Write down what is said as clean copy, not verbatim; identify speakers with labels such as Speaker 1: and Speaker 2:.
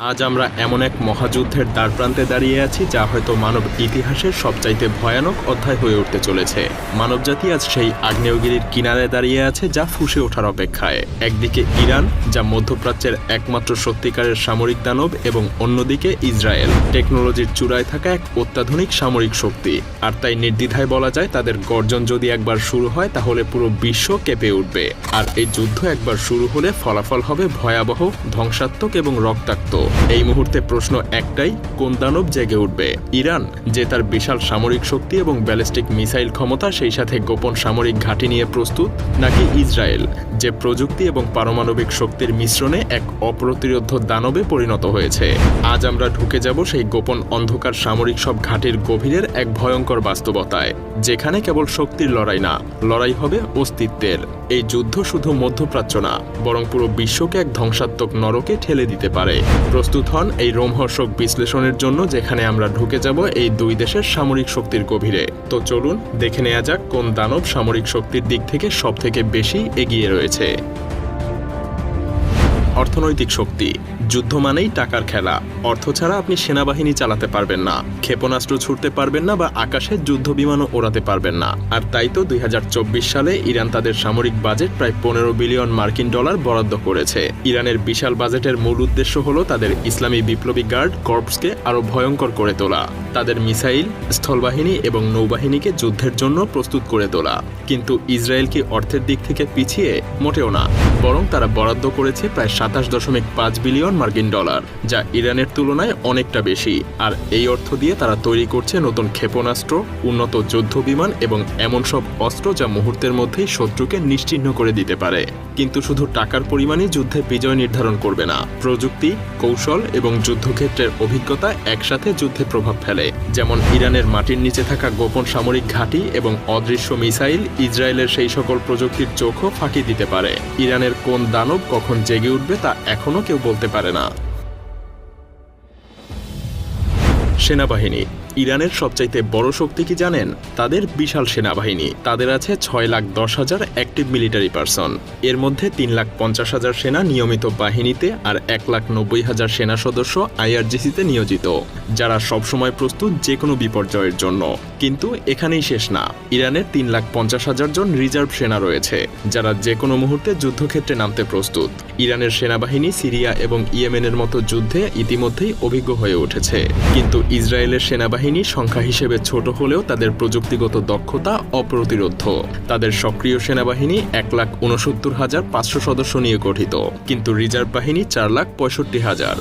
Speaker 1: আজ আমরা এমন এক মহাযুদ্ধের দ্বারপ্রান্তে দাঁড়িয়ে আছি যা হয়তো মানব ইতিহাসের সবচাইতে ভয়ানক অধ্যায় হয়ে উঠতে চলেছে। মানবজাতি আজ সেই আগ্নেয়গিরির কিনারে দাঁড়িয়ে আছে যা ফুঁসে ওঠার অপেক্ষায়। একদিকে ইরান, যা মধ্যপ্রাচ্যের একমাত্র সত্যিকারের সামরিক দানব, এবং অন্যদিকে ইসরায়েল, টেকনোলজির চূড়ায় থাকা এক অত্যাধুনিক সামরিক শক্তি। আর তাই নির্দ্বিধায় বলা যায়, তাদের গর্জন যদি একবার শুরু হয় তাহলে পুরো বিশ্ব কেঁপে উঠবে। আর এই যুদ্ধ একবার শুরু হলে ফলাফল হবে ভয়াবহ, ধ্বংসাত্মক এবং রক্তাক্ত। এই মুহূর্তে প্রশ্ন একটাই, কোন দানব জেগে উঠবে? ইরান, যে তার বিশাল সামরিক শক্তি এবং ব্যালিস্টিক মিসাইল ক্ষমতা, সেই সাথে গোপন সামরিক ঘাঁটি নিয়ে প্রস্তুত, নাকি ইসরায়েল, যে প্রযুক্তি এবং পারমাণবিক শক্তির মিশ্রণে এক অপ্রতিরোধ্য দানবে পরিণত হয়েছে? আজ আমরা ঢুকে যাব সেই গোপন অন্ধকার সামরিক সব ঘাঁটির গভীরের এক ভয়ঙ্কর বাস্তবতায়, যেখানে কেবল শক্তির লড়াই না, লড়াই হবে অস্তিত্বের। এই যুদ্ধ শুধু মধ্যপ্রাচ্য না, বরং পুরো বিশ্বকে এক ধ্বংসাত্মক নরকে ঠেলে দিতে পারে। প্রস্তুত হন এই রোমহর্ষক বিশ্লেষণের জন্য, যেখানে আমরা ঢুকে যাব এই দুই দেশের সামরিক শক্তির গভীরে। তো চলুন দেখে নেওয়া যাক কোন দানব সামরিক শক্তির দিক থেকে সবথেকে বেশি এগিয়ে রয়েছে। অর্থনৈতিক শক্তি। যুদ্ধ মানেই টাকার খেলা। অর্থ ছাড়া আপনি সেনাবাহিনী চালাতে পারবেন না, ক্ষেপণাস্ত্র ছুড়তে পারবেন না, বা আকাশে যুদ্ধ বিমানও ওড়াতে পারবেন না। আর তাই তো 2024 সালে ইরান তাদের সামরিক বাজেট প্রায় 15 বিলিয়ন মার্কিন ডলার বরাদ্দ করেছে। ইরানের বিশাল বাজেটের মূল উদ্দেশ্য হলো তাদের ইসলামী বিপ্লবী গার্ড কর্পসকে আরও ভয়ঙ্কর করে তোলা, তাদের মিসাইল, স্থলবাহিনী এবং নৌবাহিনীকে যুদ্ধের জন্য প্রস্তুত করে তোলা। কিন্তু ইসরায়েল কি অর্থের দিক থেকে পিছিয়ে? মোটেও না, বরং তারা বরাদ্দ করেছে প্রায় 27.5 বিলিয়ন মার্কিন ডলার, যা ইরানের তুলনায় অনেকটা বেশি। আর এই অর্থ দিয়ে তারা তৈরি করছে নতুন ক্ষেপণাস্ত্র, উন্নত যুদ্ধ বিমান এবং এমন সব অস্ত্র যা মুহূর্তের মধ্যেই শত্রুকে নিশ্চিহ্ন করে দিতে পারে। কিন্তু শুধু টাকার পরিমাণই যুদ্ধে বিজয় নির্ধারণ করবে না। প্রযুক্তি, কৌশল এবং যুদ্ধক্ষেত্রের অভিজ্ঞতা একসাথে যুদ্ধে প্রভাব ফেলে। যেমন ইরানের মাটির নিচে থাকা গোপন সামরিক ঘাঁটি এবং অদৃশ্য মিসাইল ইসরায়েলের সেই সকল প্রযুক্তির চোখও ফাঁকি দিতে পারে। ইরানের কোন দানব কখন জেগে উঠবে তা এখনও কেউ বলতে পারে না। সেনাবাহিনী। ইরানের সবচাইতে বড় শক্তি কি জানেন? তাদের বিশাল সেনাবাহিনী। তাদের আছে 6,10,000 অ্যাক্টিভ মিলিটারি পারসন। এর মধ্যে 3,50,000 সেনা নিয়মিত বাহিনীতে আর 1,90,000 সেনা সদস্য IRGC-তে নিয়োজিত, যারা সবসময় প্রস্তুত যে কোনো বিপর্যয়ের জন্য। কিন্তু এখানেই শেষ না। ইরানের 3,50,000 জন রিজার্ভ সেনা রয়েছে, যারা যে কোনো মুহূর্তে যুদ্ধক্ষেত্রে নামতে প্রস্তুত। ইরানের সেনাবাহিনী সিরিয়া এবং ইয়েমেনের মতো যুদ্ধে ইতিমধ্যেই অভিজ্ঞ হয়ে উঠেছে। কিন্তু ইসরায়েলের সেনাবাহিনী সংখ্যা হিসেবে ছোট হলেও তাদের প্রযুক্তিগত দক্ষতা অপ্রতিরোধ্য। তাদের সক্রিয় সেনাবাহিনী 1,69,500 সদস্য নিয়ে গঠিত, কিন্তু রিজার্ভ বাহিনী 4,65,000।